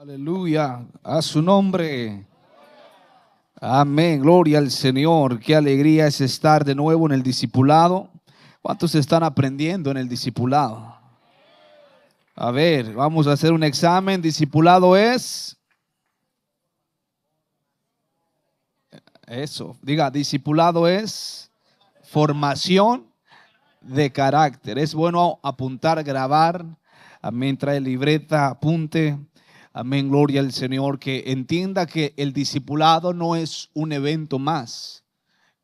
Aleluya, a su nombre. Amén, gloria al Señor. Qué alegría es estar de nuevo en el discipulado. ¿Cuántos están aprendiendo en el discipulado? A ver, vamos a hacer un examen. Discipulado es eso. Diga, discipulado es formación de carácter. Es bueno apuntar, grabar. Amén, trae libreta, apunte. Amén, gloria al Señor. Que entienda que el discipulado no es un evento más.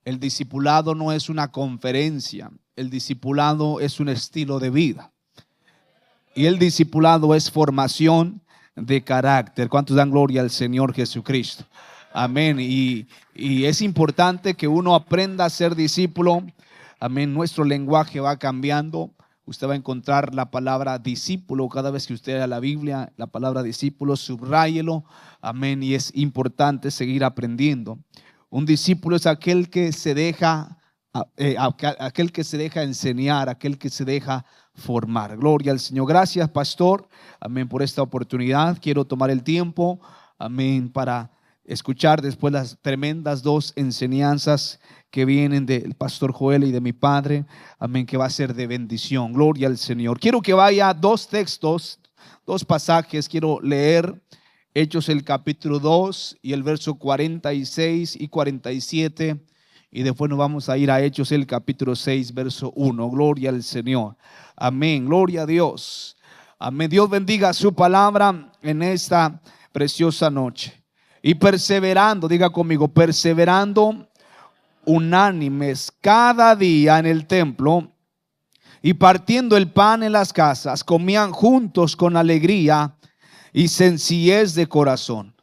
El discipulado no es una conferencia. El discipulado es un estilo de vida. Y el discipulado es formación de carácter. ¿Cuántos dan gloria al Señor Jesucristo? Amén. Y es importante que uno aprenda a ser discípulo. Amén. Nuestro lenguaje va cambiando. Usted va a encontrar la palabra discípulo cada vez que usted lea la Biblia, la palabra discípulo, subráyelo. Amén. Y es importante seguir aprendiendo. Un discípulo es aquel que se deja, aquel que se deja enseñar, aquel que se deja formar. Gloria al Señor. Gracias, pastor. Amén, por esta oportunidad. Quiero tomar el tiempo, amén, para escuchar después las tremendas dos enseñanzas que vienen del pastor Joel y de mi padre, amén, que va a ser de bendición. Gloria al Señor. Quiero que vaya dos textos, dos pasajes. Quiero leer Hechos el capítulo 2 y el verso 46 y 47. Y después nos vamos a ir a Hechos el capítulo 6, verso 1. Gloria al Señor. Amén. Gloria a Dios. Amén. Dios bendiga su palabra en esta preciosa noche. Y perseverando, diga conmigo, perseverando unánimes cada día en el templo y partiendo el pan en las casas, comían juntos con alegría y sencillez de corazón,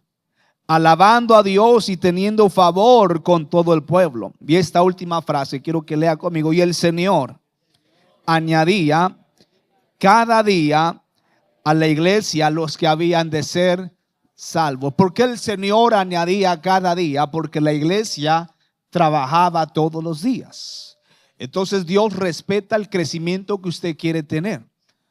alabando a Dios y teniendo favor con todo el pueblo. Y esta última frase quiero que lea conmigo. Y el Señor añadía cada día a la iglesia los que habían de ser salvos. ¿Por qué el Señor añadía cada día? Porque la iglesia trabajaba todos los días. Entonces Dios respeta el crecimiento que usted quiere tener.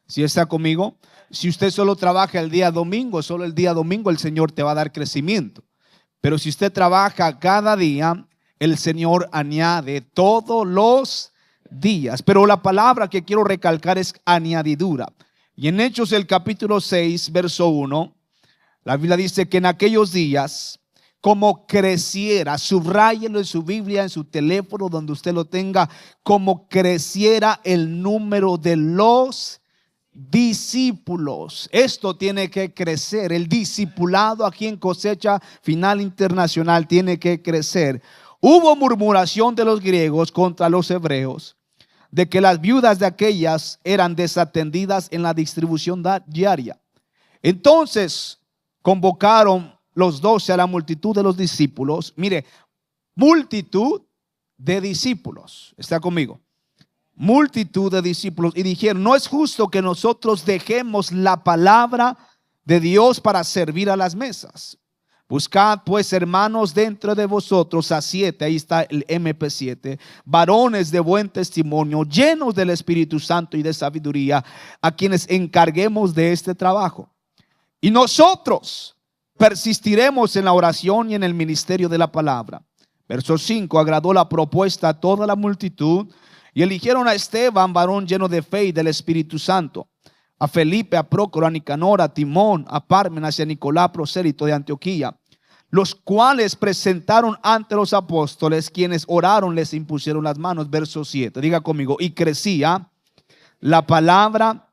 Si está conmigo, si usted solo trabaja el día domingo, solo el día domingo el Señor te va a dar crecimiento. Pero si usted trabaja cada día, el Señor añade todos los días. Pero la palabra que quiero recalcar es añadidura. Y en Hechos el capítulo 6, verso 1, la Biblia dice que en aquellos días, como creciera, subráyelo en su Biblia, en su teléfono, donde usted lo tenga, como creciera el número de los discípulos. Esto tiene que crecer. El discipulado aquí en Cosecha Final Internacional tiene que crecer. Hubo murmuración de los griegos contra los hebreos, de que las viudas de aquellas eran desatendidas en la distribución diaria. Entonces convocaron los 12 a la multitud de los discípulos. Mire, multitud de discípulos. ¿Está conmigo? Multitud de discípulos. Y dijeron: no es justo que nosotros dejemos la palabra de Dios para servir a las mesas. Buscad pues, hermanos, dentro de vosotros a 7, ahí está el MP7, varones de buen testimonio, llenos del Espíritu Santo y de sabiduría, a quienes encarguemos de este trabajo. Y nosotros persistiremos en la oración y en el ministerio de la palabra. Verso 5, agradó la propuesta a toda la multitud y eligieron a Esteban, varón lleno de fe y del Espíritu Santo, a Felipe, a Prócoro, a Nicanor, a Timón, a Pármenas y a Nicolás, prosélito de Antioquía, los cuales presentaron ante los apóstoles, quienes oraron, les impusieron las manos. Verso 7, diga conmigo, y crecía la palabra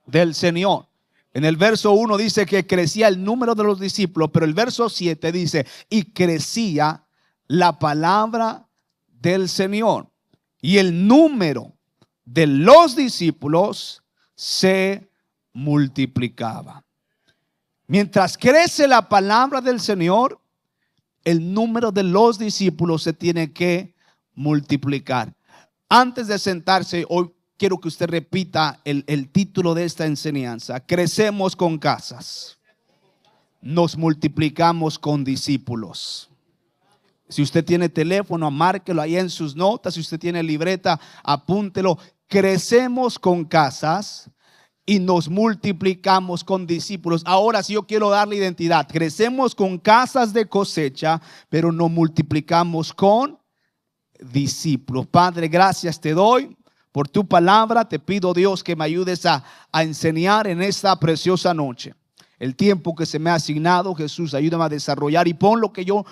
del Señor. En el verso 1 dice que crecía el número de los discípulos, pero el verso 7 dice, y crecía la palabra del Señor. Y el número de los discípulos se multiplicaba. Mientras crece la palabra del Señor, el número de los discípulos se tiene que multiplicar. Antes de sentarse, hoy quiero que usted repita el título de esta enseñanza. Crecemos con casas, nos multiplicamos con discípulos. Si usted tiene teléfono, márquelo ahí en sus notas. Si usted tiene libreta, apúntelo. Crecemos con casas y nos multiplicamos con discípulos. Ahora sí yo quiero darle identidad. Crecemos con casas de cosecha, pero nos multiplicamos con discípulos. Padre, gracias te doy por tu palabra. Te pido, Dios, que me ayudes a enseñar en esta preciosa noche. El tiempo que se me ha asignado, Jesús, ayúdame a desarrollar y pon lo que yo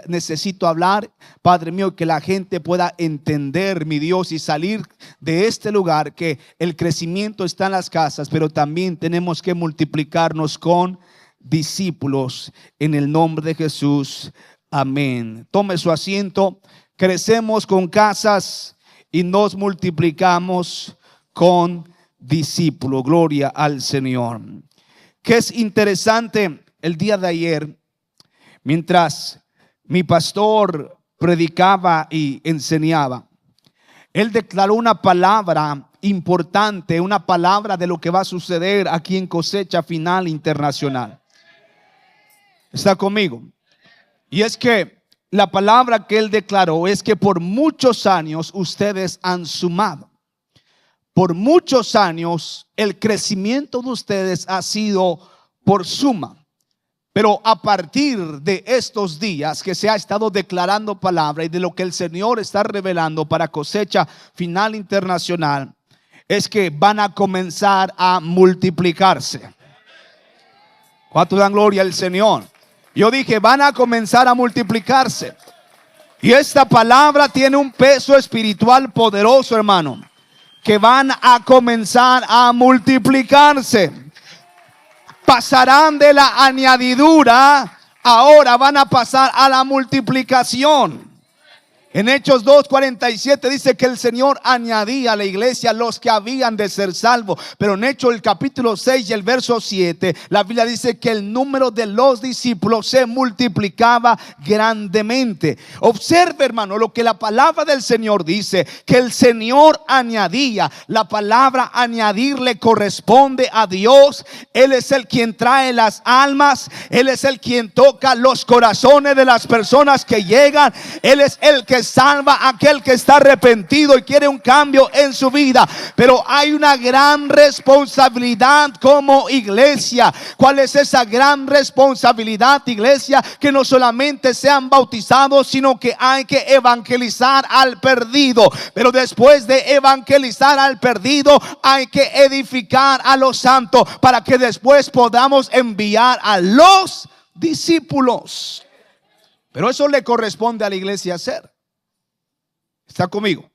necesito hablar, Padre mío, que la gente pueda entender, mi Dios, y salir de este lugar, que el crecimiento está en las casas, pero también tenemos que multiplicarnos con discípulos en el nombre de Jesús. Amén. Tome su asiento. Crecemos con casas y nos multiplicamos con discípulos. Gloria al Señor. Que es interesante, el día de ayer, mientras mi pastor predicaba y enseñaba, él declaró una palabra importante, una palabra de lo que va a suceder aquí en Cosecha Final Internacional. ¿Está conmigo? Y es que la palabra que él declaró es que por muchos años ustedes han sumado. Por muchos años el crecimiento de ustedes ha sido por suma. Pero a partir de estos días que se ha estado declarando palabra y de lo que el Señor está revelando para Cosecha Final Internacional, es que van a comenzar a multiplicarse. ¿Cuánto dan gloria al Señor? Yo dije, van a comenzar a multiplicarse. Y esta palabra tiene un peso espiritual poderoso, hermano. Que van a comenzar a multiplicarse. Pasarán de la añadidura, ahora van a pasar a la multiplicación. En Hechos 2:47 dice que el Señor añadía a la iglesia los que habían de ser salvos. Pero en Hechos el capítulo 6 y el verso 7, la Biblia dice que el número de los discípulos se multiplicaba grandemente. Observe, hermano, lo que la palabra del Señor dice, que el Señor añadía. La palabra añadir le corresponde a Dios. Él es el quien trae las almas. Él es el quien toca los corazones de las personas que llegan. Él es el que salva a aquel que está arrepentido y quiere un cambio en su vida. Pero hay una gran responsabilidad como iglesia. ¿Cuál es esa gran responsabilidad, iglesia? Que no solamente sean bautizados, sino que hay que evangelizar al perdido. Pero después de evangelizar al perdido, hay que edificar a los santos para que después podamos enviar a los discípulos. Pero eso le corresponde a la iglesia hacer. ¿Está conmigo?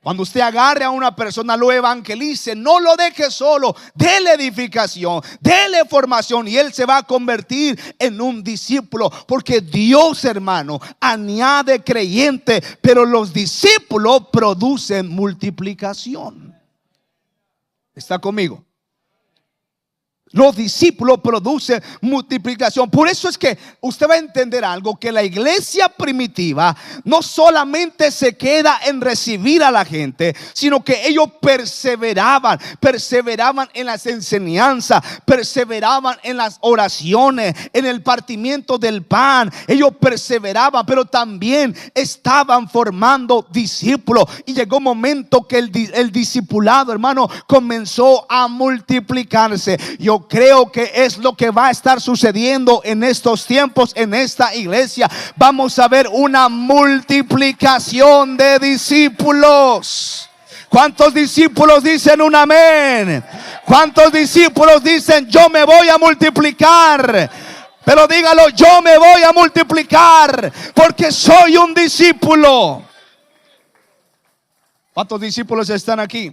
Cuando usted agarre a una persona, lo evangelice, no lo deje solo, dele edificación, dele formación y él se va a convertir en un discípulo. Porque Dios, hermano, añade creyente, pero los discípulos producen multiplicación. ¿Está conmigo? Los discípulos producen multiplicación. Por eso es que usted va a entender algo, que la iglesia primitiva no solamente se queda en recibir a la gente, sino que ellos perseveraban en las enseñanzas, perseveraban en las oraciones, en el partimiento del pan. Ellos perseveraban, pero también estaban formando discípulos. Y llegó un momento que el discipulado, hermano, comenzó a multiplicarse. Yo creo que es lo que va a estar sucediendo en estos tiempos, en esta iglesia. Vamos a ver una multiplicación de discípulos. ¿Cuántos discípulos dicen un amén? ¿Cuántos discípulos dicen yo me voy a multiplicar? Pero dígalo, yo me voy a multiplicar porque soy un discípulo. ¿Cuántos discípulos están aquí?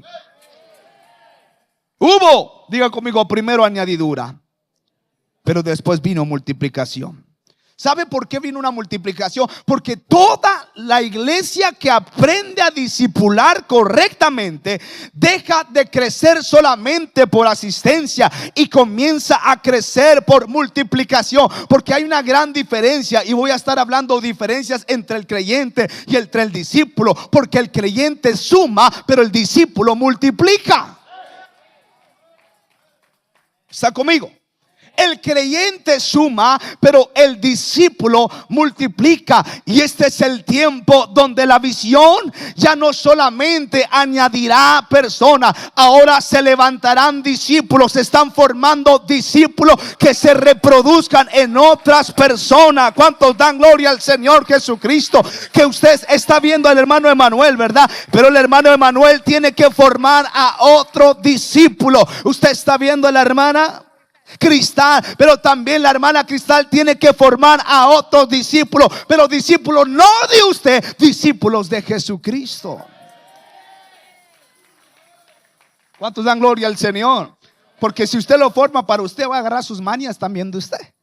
Hubo, diga conmigo, primero añadidura, pero después vino multiplicación. ¿Sabe por qué vino una multiplicación? Porque toda la iglesia que aprende a discipular correctamente deja de crecer solamente por asistencia y comienza a crecer por multiplicación. Porque hay una gran diferencia, y voy a estar hablando de diferencias entre el creyente y entre el discípulo. Porque el creyente suma, pero el discípulo multiplica. ¿Está conmigo? el creyente suma, pero el discípulo multiplica. Y este es el tiempo donde la visión ya no solamente añadirá personas, ahora se levantarán discípulos, se están formando discípulos que se reproduzcan en otras personas. ¿Cuántos dan gloria al Señor Jesucristo? Que usted está viendo al hermano Emanuel, ¿verdad? Pero el hermano Emanuel tiene que formar a otro discípulo. Usted está viendo a la hermana Cristal, pero también la hermana Cristal tiene que formar a otros discípulos, pero discípulos no de usted, discípulos de Jesucristo. ¿Cuántos dan gloria al Señor? Porque si usted lo forma para usted, va a agarrar sus manías también de usted.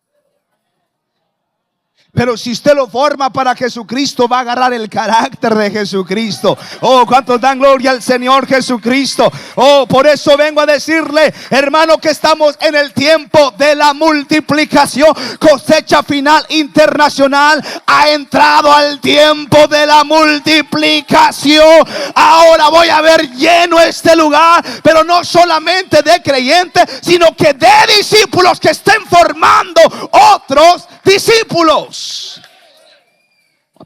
Pero si usted lo forma para Jesucristo, va a agarrar el carácter de Jesucristo. Oh, ¿cuántos dan gloria al Señor Jesucristo? Oh, por eso vengo a decirle, hermano, que estamos en el tiempo de la multiplicación. Cosecha Final Internacional ha entrado al tiempo de la multiplicación. Ahora voy a ver lleno este lugar, pero no solamente de creyentes, sino que de discípulos que estén formando otros discípulos.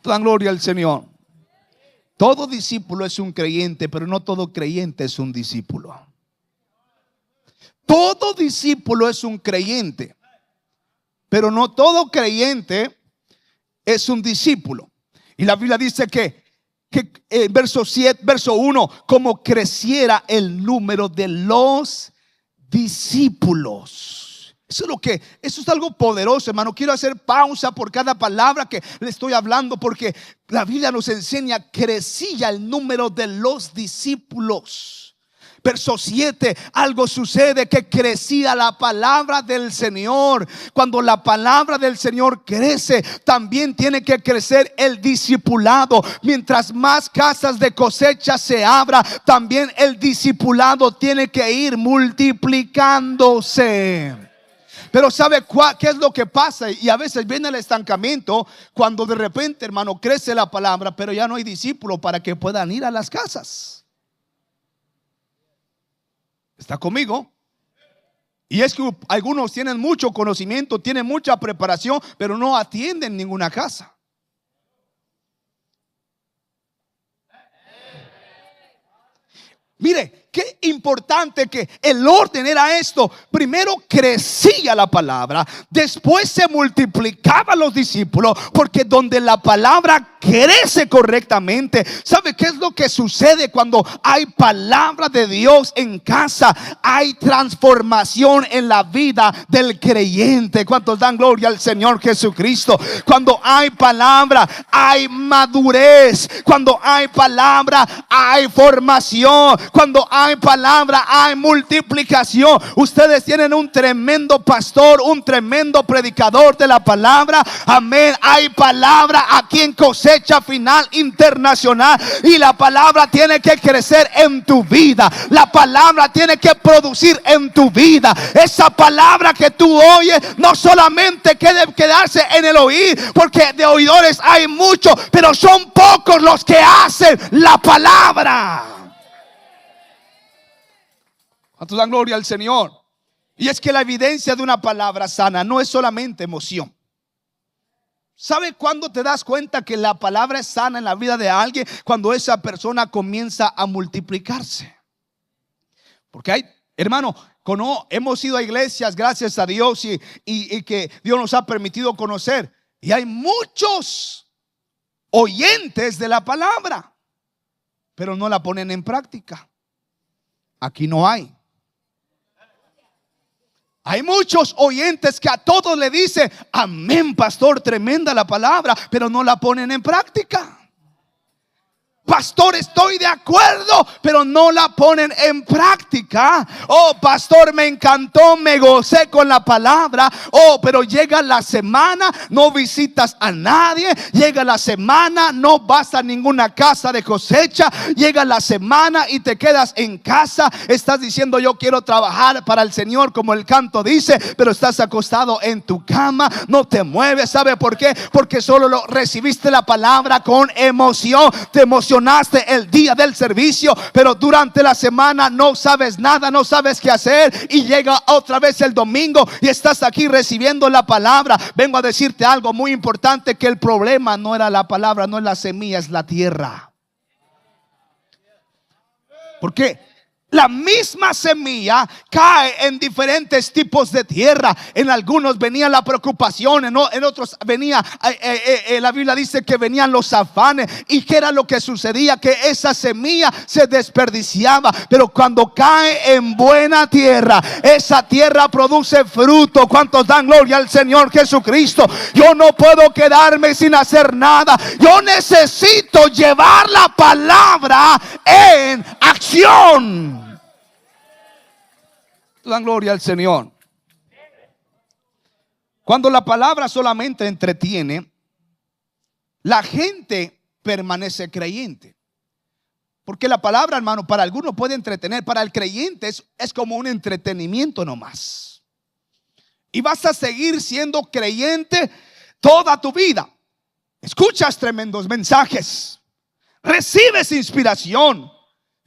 Dan gloria al Señor. Todo discípulo es un creyente, pero no todo creyente es un discípulo. Todo discípulo es un creyente, pero no todo creyente es un discípulo. Y la Biblia dice que verso 7, verso 1, como creciera el número de los discípulos. Eso es algo poderoso, hermano. Quiero hacer pausa por cada palabra que le estoy hablando, porque la Biblia nos enseña, crecía el número de los discípulos. Verso 7, algo sucede, que crecía la palabra del Señor. Cuando la palabra del Señor crece, también tiene que crecer el discipulado. Mientras más casas de cosecha se abra, también el discipulado tiene que ir multiplicándose. Pero ¿sabe qué es lo que pasa? Y a veces viene el estancamiento cuando de repente, hermano, crece la palabra, pero ya no hay discípulos para que puedan ir a las casas. ¿Está conmigo? Y es que algunos tienen mucho conocimiento, tienen mucha preparación, pero no atienden ninguna casa. Mire, qué importante que el orden era esto. Primero crecía la palabra, después se multiplicaban los discípulos, porque donde la palabra crece correctamente, ¿sabe qué es lo que sucede cuando hay palabra de Dios en casa? Hay transformación en la vida del creyente. ¿Cuántos dan gloria al Señor Jesucristo? Cuando hay palabra, hay madurez. Cuando hay palabra, hay formación. Cuando hay palabra, hay multiplicación. Ustedes tienen un tremendo pastor, un tremendo predicador de la palabra. Amén. Hay palabra aquí en Cosecha Final Internacional, y la palabra tiene que crecer en tu vida. La palabra tiene que producir en tu vida. Esa palabra que tú oyes no solamente debe quedarse en el oír, porque de oidores hay muchos, pero son pocos los que hacen la palabra. ¿Cuántos dan gloria al Señor? Y es que la evidencia de una palabra sana no es solamente emoción. ¿Sabe cuándo te das cuenta que la palabra es sana en la vida de alguien? Cuando esa persona comienza a multiplicarse. Porque hay, hermano, hemos ido a iglesias, gracias a Dios, y que Dios nos ha permitido conocer. Y hay muchos oyentes de la palabra, pero no la ponen en práctica. Aquí no hay. Hay muchos oyentes que a todos le dicen: amén, pastor, tremenda la palabra, pero no la ponen en práctica. Pastor, estoy de acuerdo, pero no la ponen en práctica. Oh, pastor, me encantó, me gocé con la palabra. Oh, pero llega la semana, no visitas a nadie. Llega la semana, no vas a ninguna casa de cosecha. Llega la semana y te quedas en casa. Estás diciendo: yo quiero trabajar para el Señor, como el canto dice, pero estás acostado en tu cama, no te mueves. ¿Sabe por qué? Porque solo recibiste la palabra con emoción. Te emocionaste funcionaste el día del servicio, pero durante la semana no sabes nada, no sabes qué hacer, y llega otra vez el domingo y estás aquí recibiendo la palabra. Vengo a decirte algo muy importante, que el problema no era la palabra, no es la semilla, es la tierra. Porque la misma semilla cae en diferentes tipos de tierra. En algunos venía la preocupación, en otros venía, la Biblia dice que venían los afanes. ¿Y qué era lo que sucedía? Que esa semilla se desperdiciaba. Pero cuando cae en buena tierra, esa tierra produce fruto. ¿Cuántos dan gloria al Señor Jesucristo? Yo no puedo quedarme sin hacer nada. Yo necesito llevar la palabra en acción. Dan gloria al Señor. Cuando la palabra solamente entretiene, la gente permanece creyente. Porque la palabra, hermano, para algunos puede entretener, para el creyente es como un entretenimiento nomás. Y vas a seguir siendo creyente toda tu vida. Escuchas tremendos mensajes, recibes inspiración,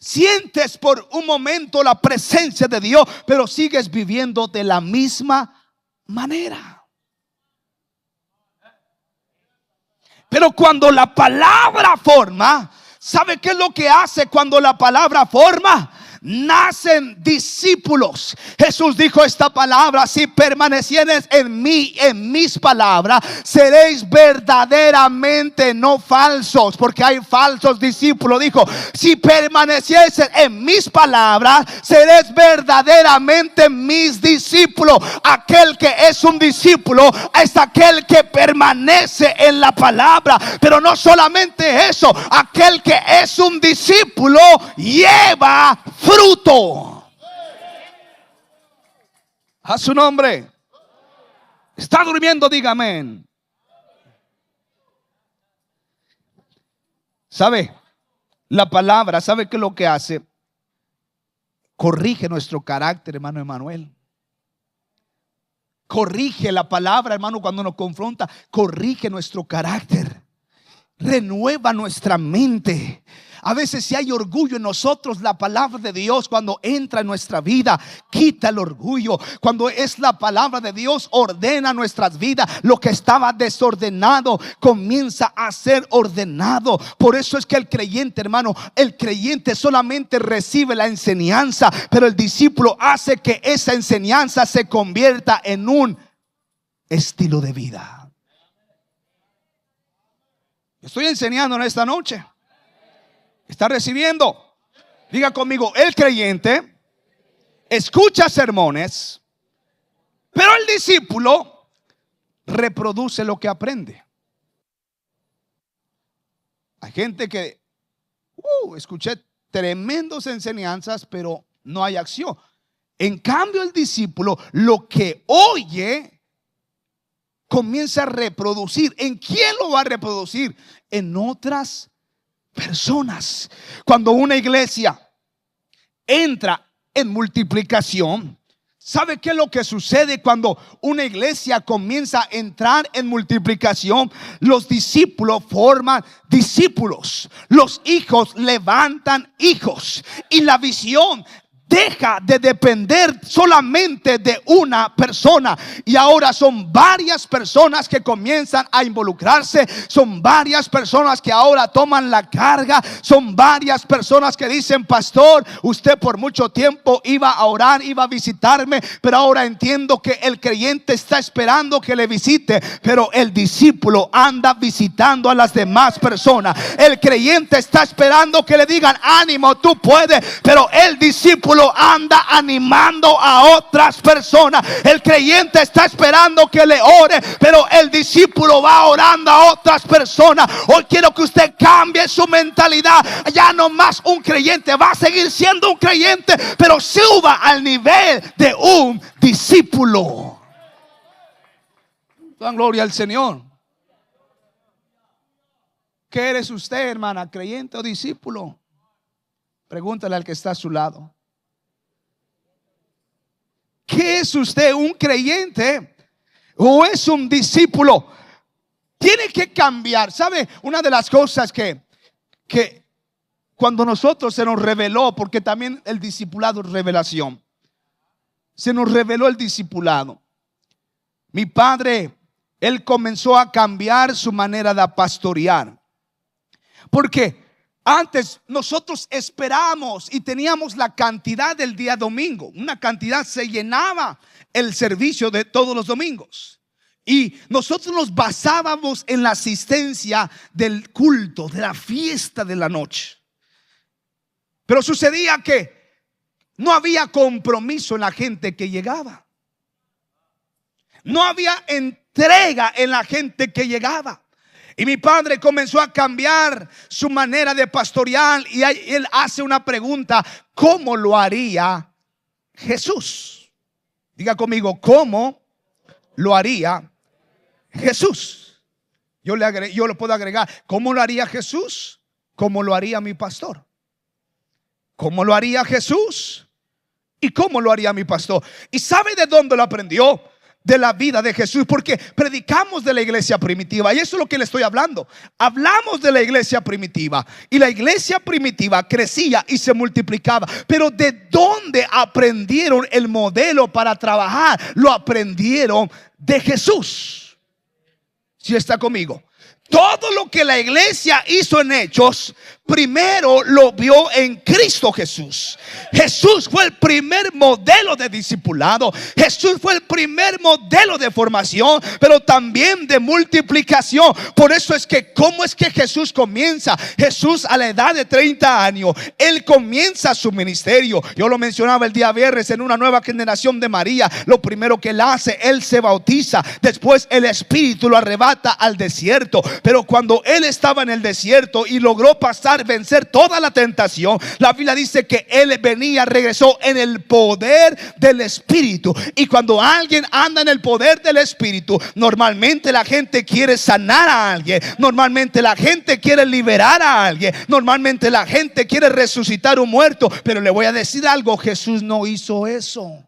sientes por un momento la presencia de Dios, pero sigues viviendo de la misma manera. Pero cuando la palabra forma, ¿sabe qué es lo que hace cuando la palabra forma? Nacen discípulos. Jesús dijo esta palabra: si permanecieres en mí, en mis palabras, seréis verdaderamente no falsos, porque hay falsos discípulos. Dijo: si permanecieres en mis palabras, seréis verdaderamente mis discípulos. Aquel que es un discípulo es aquel que permanece en la palabra. Pero no solamente eso, aquel que es un discípulo lleva fruto. A su nombre. ¿Está durmiendo? Dígame. ¿Sabe? La palabra, ¿sabe qué es lo que hace? Corrige nuestro carácter, hermano Emanuel. Corrige la palabra, hermano, cuando nos confronta. Corrige nuestro carácter. Renueva nuestra mente. A veces si hay orgullo en nosotros, la palabra de Dios cuando entra en nuestra vida quita el orgullo. Cuando es la palabra de Dios, ordena nuestras vidas. Lo que estaba desordenado comienza a ser ordenado. Por eso es que el creyente, hermano, el creyente solamente recibe la enseñanza, pero el discípulo hace que esa enseñanza se convierta en un estilo de vida. Estoy enseñando en esta noche. ¿Está recibiendo? Diga conmigo: el creyente escucha sermones, pero el discípulo reproduce lo que aprende. Hay gente que escuché tremendas enseñanzas, pero no hay acción. En cambio, el discípulo lo que oye comienza a reproducir. ¿En quién lo va a reproducir? En otras personas. Cuando una iglesia entra en multiplicación, ¿sabe qué es lo que sucede cuando una iglesia comienza a entrar en multiplicación? Los discípulos forman discípulos, los hijos levantan hijos, y la visión deja de depender solamente de una persona, y ahora son varias personas que comienzan a involucrarse. Son varias personas que ahora toman la carga. Son varias personas que dicen: pastor, usted por mucho tiempo iba a orar, iba a visitarme, pero ahora entiendo que el creyente está esperando que le visite, pero el discípulo anda visitando a las demás personas. El creyente está esperando que le digan: ánimo, tú puedes, pero el discípulo anda animando a otras personas. El creyente está esperando que le ore, pero el discípulo va orando a otras personas. Hoy quiero que usted cambie su mentalidad. Ya no más un creyente, va a seguir siendo un creyente, pero suba al nivel de un discípulo. Dan gloria al Señor. ¿Qué eres usted, hermana? ¿Creyente o discípulo? Pregúntale al que está a su lado. ¿Qué es usted? ¿Un creyente o es un discípulo? Tiene que cambiar. ¿Sabe? Una de las cosas que cuando nosotros se nos reveló, porque también el discipulado es revelación, se nos reveló el discipulado. Mi padre, él comenzó a cambiar su manera de pastorear, porque antes nosotros esperábamos y teníamos la cantidad del día domingo, una cantidad, se llenaba el servicio de todos los domingos. Y nosotros nos basábamos en la asistencia del culto, de la fiesta de la noche. Pero sucedía que no había compromiso en la gente que llegaba. No había entrega en la gente que llegaba. Y mi padre comenzó a cambiar su manera de pastorear. Y él hace una pregunta: ¿cómo lo haría Jesús? Diga conmigo, ¿cómo lo haría Jesús? Yo lo puedo agregar: ¿cómo lo haría Jesús? ¿Cómo lo haría mi pastor? ¿Cómo lo haría Jesús? ¿Y cómo lo haría mi pastor? ¿Y sabe de dónde lo aprendió? De la vida de Jesús, porque predicamos de la iglesia primitiva, y eso es lo que le estoy hablando. Hablamos de la iglesia primitiva, y la iglesia primitiva crecía y se multiplicaba. Pero ¿de dónde aprendieron el modelo para trabajar? Lo aprendieron de Jesús. Si está conmigo, todo lo que la iglesia hizo en Hechos, primero lo vio en Cristo Jesús. Jesús fue el primer modelo de discipulado. Jesús fue el primer modelo de formación, pero también de multiplicación. Por eso es que, ¿cómo es que Jesús comienza? Jesús, a la edad de 30 años, él comienza su ministerio. Yo lo mencionaba el día viernes, en una nueva generación de María. Lo primero que él hace, él se bautiza. Después el Espíritu lo arrebata al desierto. Pero cuando él estaba en el desierto y logró vencer toda la tentación, la Biblia dice que él regresó en el poder del Espíritu. Y cuando alguien anda en el poder del Espíritu, normalmente la gente quiere sanar a alguien, normalmente la gente quiere liberar a alguien, normalmente la gente quiere resucitar un muerto. Pero le voy a decir algo: Jesús no hizo eso.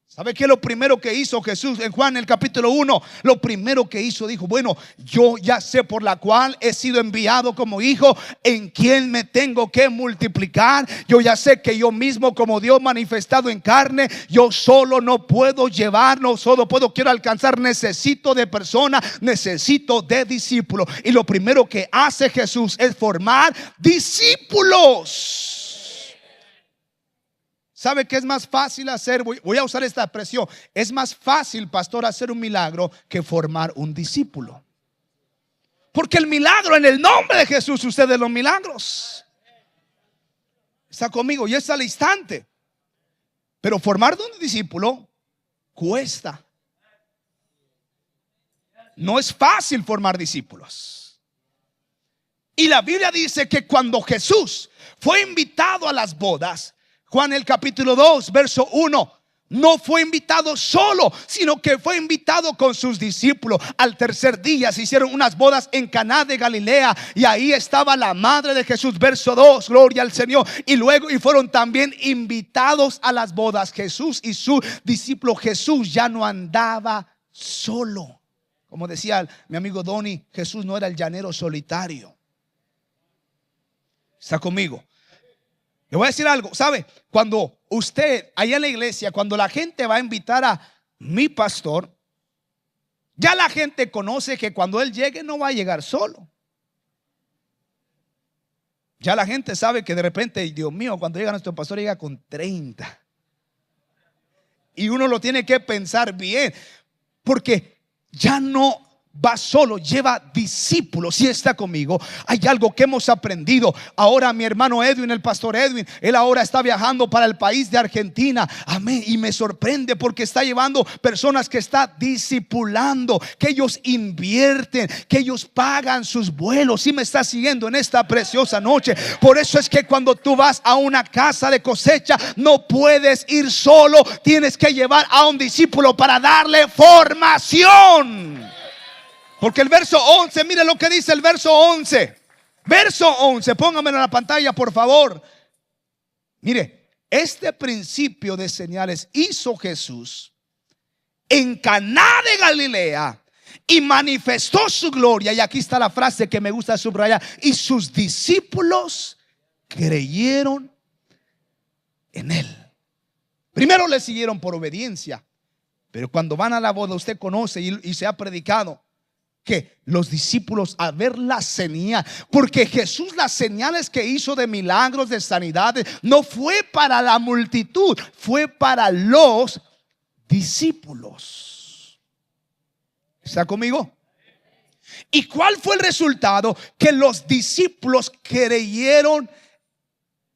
¿Sabe qué es lo primero que hizo Jesús? En Juan el capítulo 1, lo primero que hizo, dijo: bueno, yo ya sé por la cual he sido enviado como hijo, en quien me tengo que multiplicar. Yo ya sé que yo mismo, como Dios manifestado en carne, yo solo no puedo llevar, no solo quiero alcanzar. Necesito de personas, necesito de discípulos. Y lo primero que hace Jesús es formar discípulos. ¿Sabe qué es más fácil hacer? Voy a usar esta expresión: es más fácil, pastor, hacer un milagro que formar un discípulo. Porque el milagro, en el nombre de Jesús, suceden los milagros. Está conmigo, y es al instante. Pero formar un discípulo cuesta. No es fácil formar discípulos. Y la Biblia dice que cuando Jesús fue invitado a las bodas, Juan el capítulo 2, verso 1, no fue invitado solo, sino que fue invitado con sus discípulos. Al tercer día se hicieron unas bodas en Caná de Galilea, y ahí estaba la madre de Jesús. Verso 2, gloria al Señor. Y luego fueron también invitados a las bodas Jesús y su discípulo. Jesús ya no andaba solo. Como decía mi amigo Donny, Jesús no era el llanero solitario. ¿Está conmigo? Le voy a decir algo, ¿sabe? Cuando usted, allá en la iglesia, cuando la gente va a invitar a mi pastor, ya la gente conoce que cuando él llegue no va a llegar solo. Ya la gente sabe que de repente, Dios mío, cuando llega nuestro pastor, llega con 30. Y uno lo tiene que pensar bien, porque ya no va solo, lleva discípulos. Si está conmigo, hay algo que hemos aprendido. Ahora mi hermano Edwin, el pastor Edwin, él ahora está viajando para el país de Argentina. Amén. Y me sorprende porque está llevando personas que está discipulando, que ellos invierten, que ellos pagan sus vuelos. Si me está siguiendo en esta preciosa noche. Por eso es que cuando tú vas a una casa de cosecha, no puedes ir solo, tienes que llevar a un discípulo para darle formación. Porque el verso 11, mire lo que dice el verso 11. Verso 11, póngamelo en la pantalla, por favor. Mire, este principio de señales hizo Jesús en Caná de Galilea y manifestó su gloria. Y aquí está la frase que me gusta subrayar: y sus discípulos creyeron en él. Primero le siguieron por obediencia, pero cuando van a la boda, usted conoce y se ha predicado que los discípulos, a ver la señal, porque Jesús, las señales que hizo de milagros, de sanidades, no fue para la multitud, fue para los discípulos. ¿Está conmigo? ¿Y cuál fue el resultado? Que los discípulos creyeron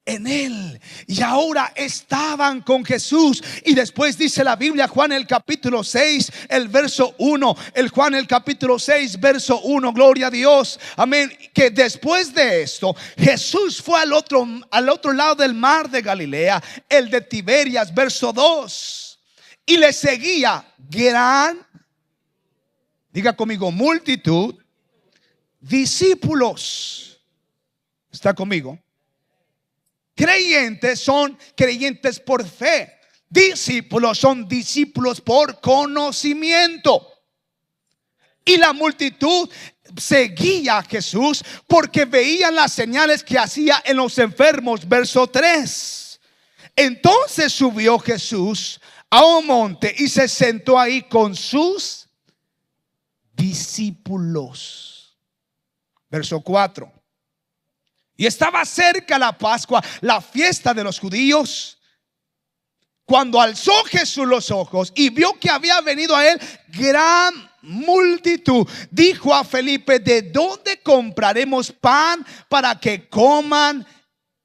en él, y ahora estaban con Jesús. Y después dice la Biblia, Juan el capítulo 6, el verso 1, Juan el capítulo 6, verso 1, gloria a Dios, amén, que después de esto Jesús fue al otro lado del mar de Galilea, el de Tiberias, verso 2, y le seguía gran, diga conmigo, multitud, discípulos. ¿Está conmigo? Creyentes son creyentes por fe. Discípulos son discípulos por conocimiento. Y la multitud seguía a Jesús porque veían las señales que hacía en los enfermos. Verso 3. Entonces subió Jesús a un monte y se sentó ahí con sus discípulos. Verso 4. Y estaba cerca la Pascua, la fiesta de los judíos. Cuando alzó Jesús los ojos y vio que había venido a él gran multitud, dijo a Felipe: ¿de dónde compraremos pan para que coman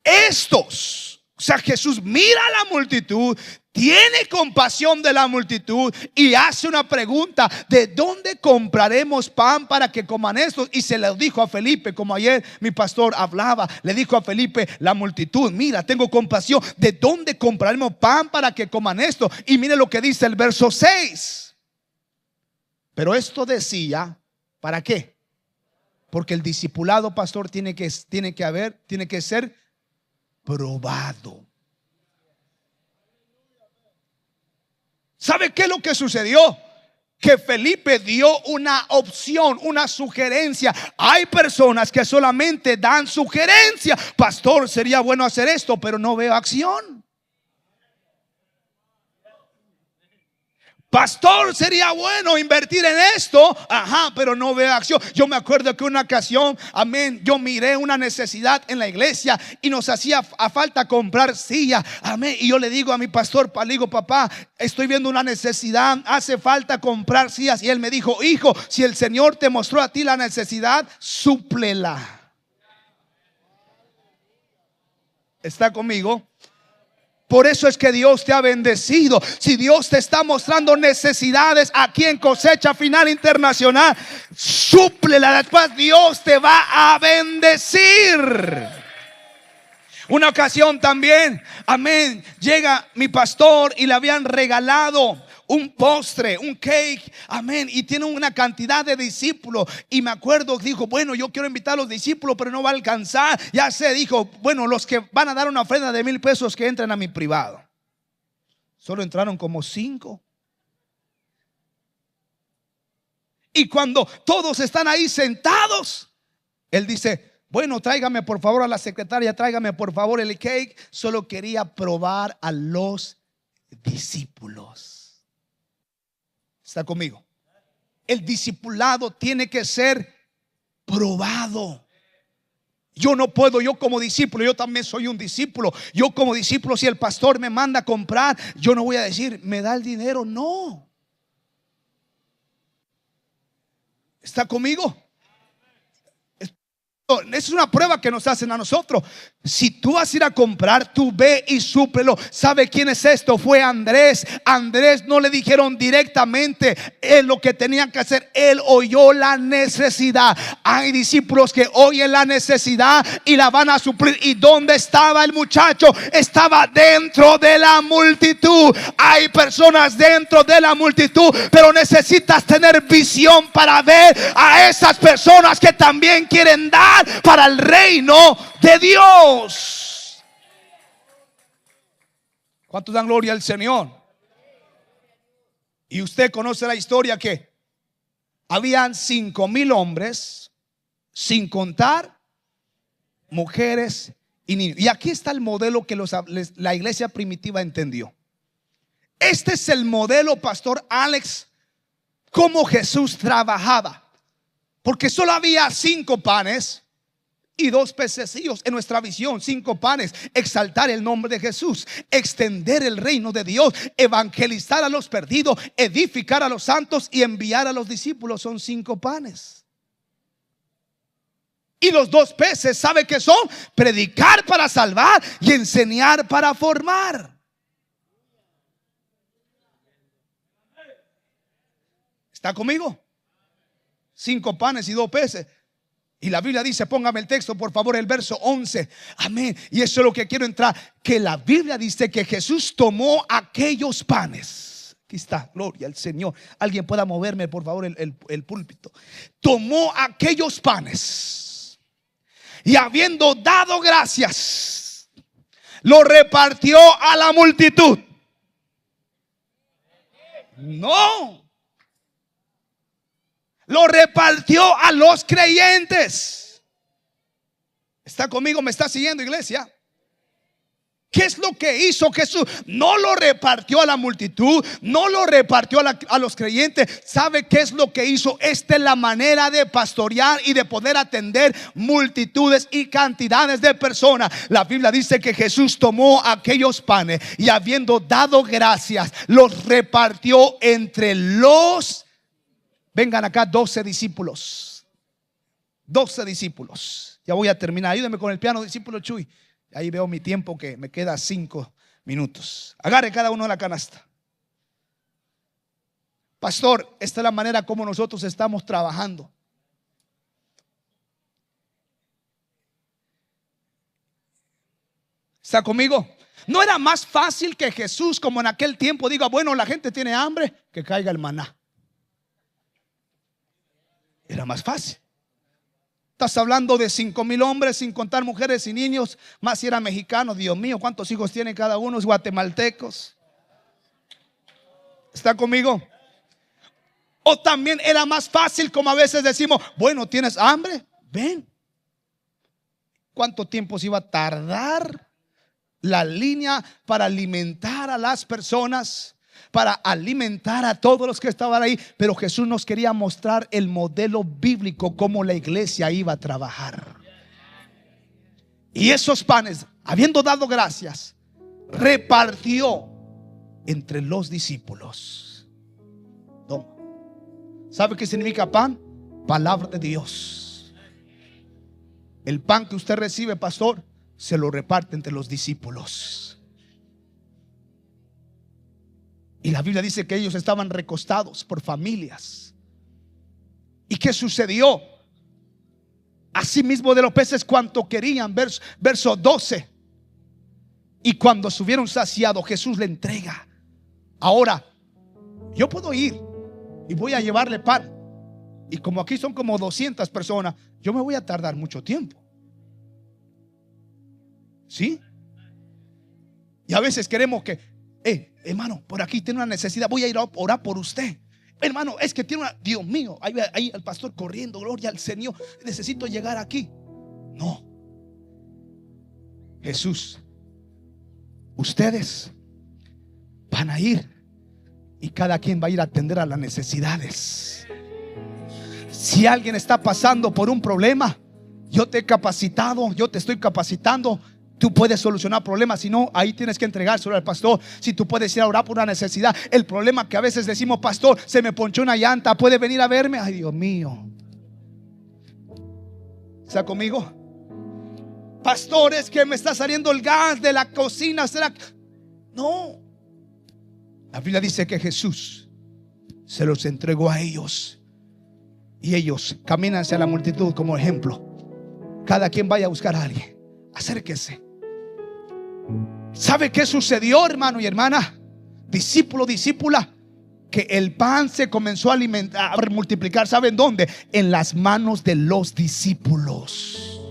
estos? O sea, Jesús mira a la multitud, tiene compasión de la multitud y hace una pregunta: ¿de dónde compraremos pan para que coman estos? Y se lo dijo a Felipe, como ayer mi pastor hablaba, le dijo a Felipe, la multitud: mira, tengo compasión, ¿de dónde compraremos pan para que coman esto? Y mire lo que dice el verso 6. Pero esto decía, ¿para qué? Porque el discipulado, pastor, tiene que ser probado. ¿Sabe qué es lo que sucedió? Que Felipe dio una opción, una sugerencia. Hay personas que solamente dan sugerencia. Pastor, sería bueno hacer esto, pero no veo acción. Pastor, sería bueno invertir en esto, pero no veo acción. Yo me acuerdo que una ocasión, amén, yo miré una necesidad en la iglesia y nos hacía a falta comprar silla, amén. Y yo le digo a mi pastor, le digo: papá, estoy viendo una necesidad, hace falta comprar sillas. Y él me dijo: hijo, si el Señor te mostró a ti la necesidad, súplela. ¿Está conmigo? Por eso es que Dios te ha bendecido. Si Dios te está mostrando necesidades aquí en Cosecha Final Internacional, súplela. Después Dios te va a bendecir. Una ocasión también, amén, llega mi pastor y le habían regalado un postre, un cake, amén, y tiene una cantidad de discípulos. Y me acuerdo, dijo: bueno, yo quiero invitar a los discípulos, pero no va a alcanzar. Ya sé, dijo: bueno, los que van a dar una ofrenda de 1,000 pesos, que entren a mi privado. Solo entraron como 5. Y cuando todos están ahí sentados, él dice: bueno, tráigame por favor a la secretaria, tráigame por favor el cake. Solo quería probar a los discípulos. ¿Está conmigo? El discipulado tiene que ser probado. Yo no puedo, yo como discípulo, yo también soy un discípulo. Yo como discípulo, si el pastor me manda a comprar, yo no voy a decir: me da el dinero. No. ¿Está conmigo? Es una prueba que nos hacen a nosotros. Si tú vas a ir a comprar, tú ve y súplelo. ¿Sabe quién es esto? Fue Andrés. Andrés no le dijeron directamente lo que tenían que hacer. Él oyó la necesidad. Hay discípulos que oyen la necesidad y la van a suplir. ¿Y dónde estaba el muchacho? Estaba dentro de la multitud. Hay personas dentro de la multitud, pero necesitas tener visión para ver a esas personas que también quieren dar para el reino de Dios. ¿Cuántos dan gloria al Señor? Y usted conoce la historia que Habían 5,000 hombres, sin contar mujeres y niños. Y aquí está el modelo que la iglesia primitiva entendió. Este es el modelo, Pastor Alex, cómo Jesús trabajaba. Porque solo había 5 panes y 2 pececillos. En nuestra visión, 5 panes: exaltar el nombre de Jesús, extender el reino de Dios, evangelizar a los perdidos, edificar a los santos y enviar a los discípulos. Son 5 panes. Y los 2 peces, ¿sabe qué son? Predicar para salvar y enseñar para formar. ¿Está conmigo? 5 panes y 2 peces. Y la Biblia dice, póngame el texto por favor, el verso 11. Amén. Y eso es lo que quiero entrar. Que la Biblia dice que Jesús tomó aquellos panes. Aquí está, gloria al Señor. Alguien pueda moverme por favor el púlpito. Tomó aquellos panes y habiendo dado gracias, lo repartió a la multitud. No, lo repartió a los creyentes. ¿Está conmigo? ¿Me está siguiendo, iglesia? ¿Qué es lo que hizo Jesús? No lo repartió a la multitud, no lo repartió a los creyentes. ¿Sabe qué es lo que hizo? Esta es la manera de pastorear y de poder atender multitudes y cantidades de personas. La Biblia dice que Jesús tomó aquellos panes y habiendo dado gracias, los repartió entre los, vengan acá, 12 discípulos. 12 discípulos. Ya voy a terminar. Ayúdeme con el piano, discípulo Chuy. Ahí veo mi tiempo, que me queda 5 minutos. Agarre cada uno de la canasta. Pastor, esta es la manera como nosotros estamos trabajando. ¿Está conmigo? ¿No era más fácil que Jesús, como en aquel tiempo, diga, bueno, la gente tiene hambre, que caiga el maná? Era más fácil. Estás hablando de 5,000 hombres, sin contar mujeres y niños, más si eran mexicanos. Dios mío, ¿cuántos hijos tienen cada uno? Guatemaltecos. ¿Está conmigo? O también era más fácil, como a veces decimos, bueno, ¿tienes hambre? Ven. ¿Cuánto tiempo se iba a tardar la línea para alimentar a las personas, para alimentar a todos los que estaban ahí? Pero Jesús nos quería mostrar el modelo bíblico, cómo la iglesia iba a trabajar. Y esos panes, habiendo dado gracias, repartió entre los discípulos. Toma. ¿Sabe qué significa pan? Palabra de Dios. El pan que usted recibe, pastor, se lo reparte entre los discípulos. Y la Biblia dice que ellos estaban recostados por familias. ¿Y qué sucedió? Asimismo de los peces cuanto querían. Verso 12. Y cuando estuvieron saciados, Jesús le entrega. Ahora, yo puedo ir y voy a llevarle pan. Y como aquí son como 200 personas, yo me voy a tardar mucho tiempo. ¿Sí? Y a veces queremos que, hermano, por aquí tiene una necesidad, voy a ir a orar por usted. Hermano, es que tiene una, Dios mío, ahí el pastor corriendo, gloria al Señor, necesito llegar aquí. No. Jesús, ustedes van a ir y cada quien va a ir a atender a las necesidades. Si alguien está pasando por un problema, yo te he capacitado, yo te estoy capacitando. Tú puedes solucionar problemas, si no, ahí tienes que entregárselo al pastor. Si tú puedes ir a orar por una necesidad. El problema que a veces decimos, pastor, se me ponchó una llanta, ¿puede venir a verme? Ay, Dios mío. ¿Está conmigo? Pastor, es que me está saliendo el gas de la cocina. ¿Será? No. La Biblia dice que Jesús se los entregó a ellos. Y ellos caminan hacia la multitud como ejemplo. Cada quien vaya a buscar a alguien. Acérquese. ¿Sabe qué sucedió, hermano y hermana? Discípulo, discípula. Que el pan se comenzó a alimentar, a multiplicar. ¿Saben dónde? En las manos de los discípulos.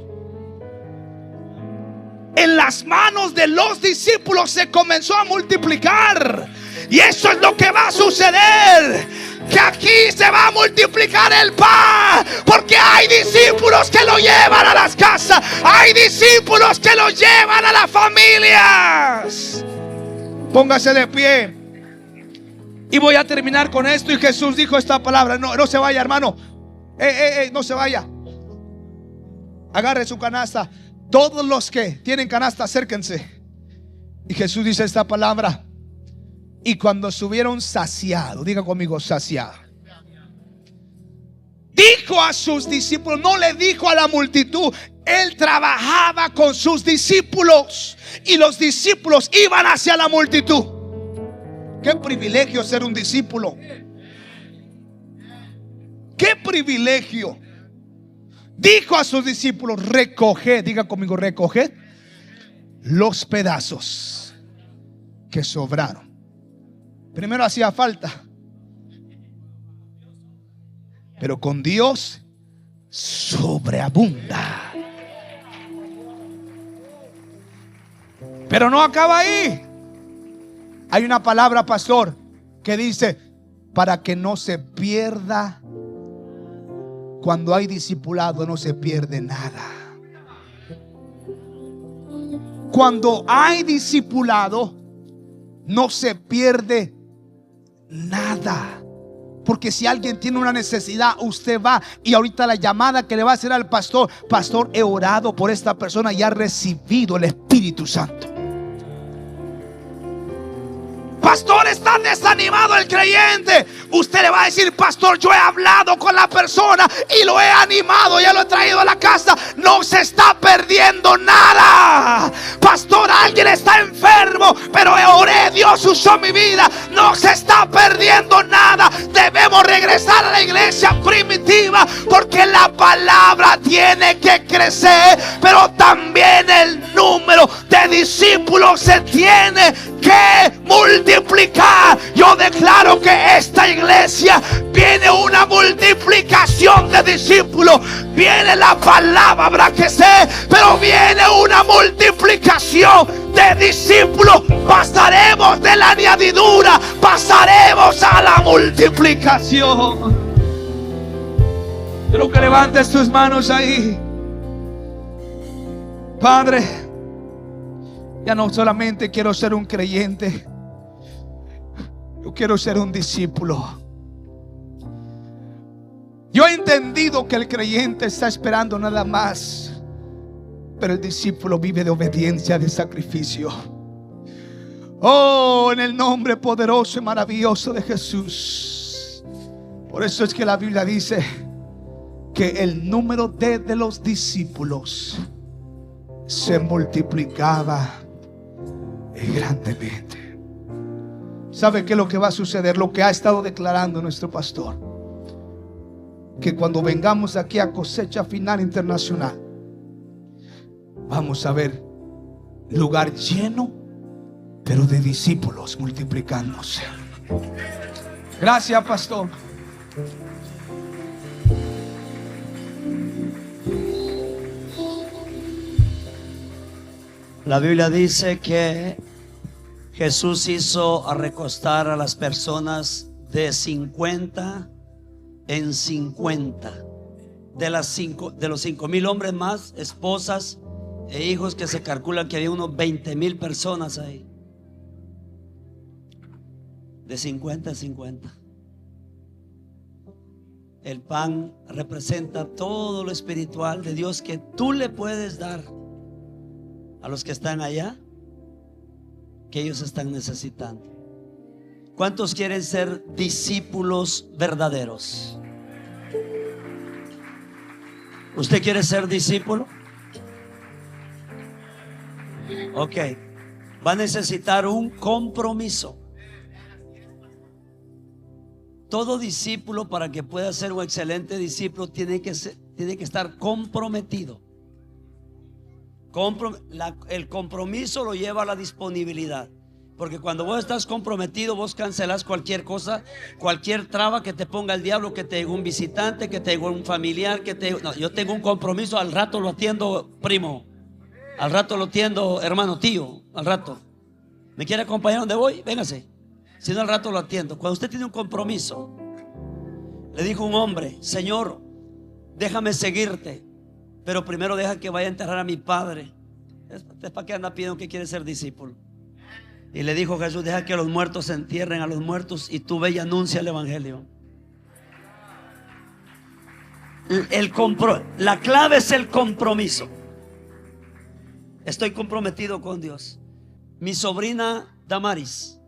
En las manos de los discípulos se comenzó a multiplicar. Y eso es lo que va a suceder. que aquí se va a multiplicar el pan, porque hay discípulos que lo llevan a las casas, hay discípulos que lo llevan a las familias. Póngase de pie. Y voy a terminar con esto. Y Jesús dijo esta palabra. No se vaya, hermano. No se vaya. Agarre su canasta. Todos los que tienen canasta, acérquense. Y Jesús dice esta palabra. Y cuando estuvieron saciados, diga conmigo, saciados, dijo a sus discípulos, no le dijo a la multitud. Él trabajaba con sus discípulos y los discípulos iban hacia la multitud. Qué privilegio ser un discípulo. Qué privilegio. Dijo a sus discípulos, recoged, diga conmigo, recoged los pedazos que sobraron. Primero hacía falta, pero con Dios sobreabunda. Pero no acaba ahí. Hay una palabra, pastor, que dice: para que no se pierda. Cuando hay discipulado no se pierde nada. Cuando hay discipulado no se pierde nada. Porque si alguien tiene una necesidad, usted va. Y ahorita la llamada que le va a hacer al pastor: pastor, he orado por esta persona y ha recibido el Espíritu Santo. Pastor, está desanimado el creyente. Usted le va a decir: pastor, yo he hablado con la persona y lo he animado, ya lo he traído a la casa. No se está perdiendo nada. Pastor, alguien está enfermo, pero oré, Dios usó mi vida. No se está perdiendo nada. Debemos regresar a la iglesia primitiva, porque la palabra tiene que crecer, pero también el número de discípulos se tiene que multiplicar. Yo declaro que esta iglesia viene una multiplicación de discípulos. Viene la palabra que sé, pero viene una multiplicación de discípulos. Pasaremos de la añadidura, pasaremos a la multiplicación. Quiero que levantes tus manos ahí. Padre, ya no solamente quiero ser un creyente, yo quiero ser un discípulo. Yo he entendido que el creyente está esperando nada más, pero el discípulo vive de obediencia, de sacrificio. Oh, en el nombre poderoso y maravilloso de Jesús. Por eso es que la Biblia dice que el número de los discípulos se multiplicaba grandemente. ¿Sabe qué es lo que va a suceder? Lo que ha estado declarando nuestro pastor, que cuando vengamos aquí a Cosecha Final Internacional, vamos a ver lugar lleno, pero de discípulos multiplicándose. Gracias, pastor. La Biblia dice que Jesús hizo a recostar a las personas de 50 en 50. De los 5,000 hombres más, esposas e hijos, que se calcula que había unos 20,000 personas ahí. De 50 en 50. El pan representa todo lo espiritual de Dios que tú le puedes dar a los que están allá, que ellos están necesitando. ¿Cuántos quieren ser discípulos verdaderos? ¿Usted quiere ser discípulo? Ok. Va a necesitar un compromiso. Todo discípulo, para que pueda ser un excelente discípulo, tiene que estar comprometido. El compromiso lo lleva a la disponibilidad. Porque cuando vos estás comprometido, vos cancelás cualquier cosa, cualquier traba que te ponga el diablo, que te diga un visitante, que te diga un familiar, no, yo tengo un compromiso, al rato lo atiendo, primo, al rato lo atiendo, hermano, tío, al rato. ¿Me quiere acompañar donde voy? Véngase. Si no, al rato lo atiendo. Cuando usted tiene un compromiso, Le dijo un hombre: Señor, déjame seguirte, pero primero deja que vaya a enterrar a mi padre. ¿Es para qué anda pidiendo que quiere ser discípulo? Y le dijo Jesús: deja que los muertos se entierren a los muertos y tú ve y anuncia el evangelio. La clave es el compromiso. Estoy comprometido con Dios. Mi sobrina Damaris,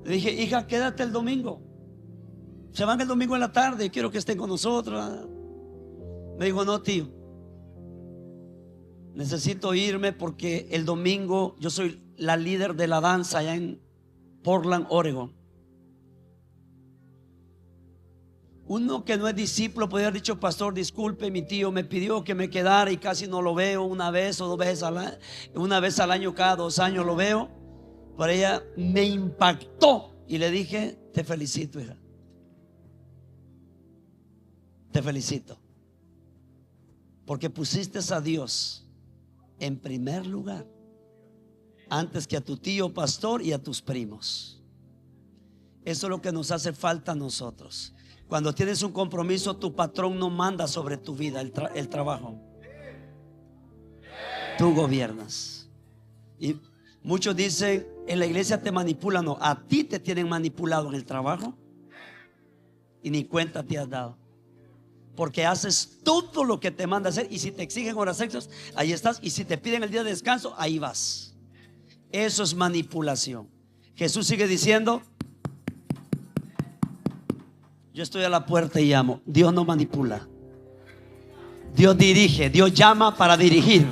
le dije: hija, quédate el domingo. Se van el domingo en la tarde, quiero que estén con nosotros. Me dijo: no, tío, necesito irme porque el domingo yo soy la líder de la danza allá en Portland, Oregon. Uno que no es discípulo podría haber dicho: pastor, disculpe, mi tío me pidió que me quedara y casi no lo veo, una vez o dos veces al año, una vez al año, cada 2 años lo veo. Para ella me impactó y le dije: te felicito, hija, te felicito, porque pusiste a Dios en primer lugar antes que a tu tío pastor y a tus primos. Eso es lo que nos hace falta a nosotros. Cuando tienes un compromiso, tu patrón no manda sobre tu vida el trabajo. Tú gobiernas. Y muchos dicen: en la iglesia te manipulan. No, a ti te tienen manipulado en el trabajo y ni cuenta te has dado, porque haces todo lo que te manda hacer. Y si te exigen horas extras, ahí estás. Y si te piden el día de descanso, ahí vas. Eso es manipulación. Jesús sigue diciendo: yo estoy a la puerta y llamo. Dios no manipula, Dios dirige, Dios llama para dirigir.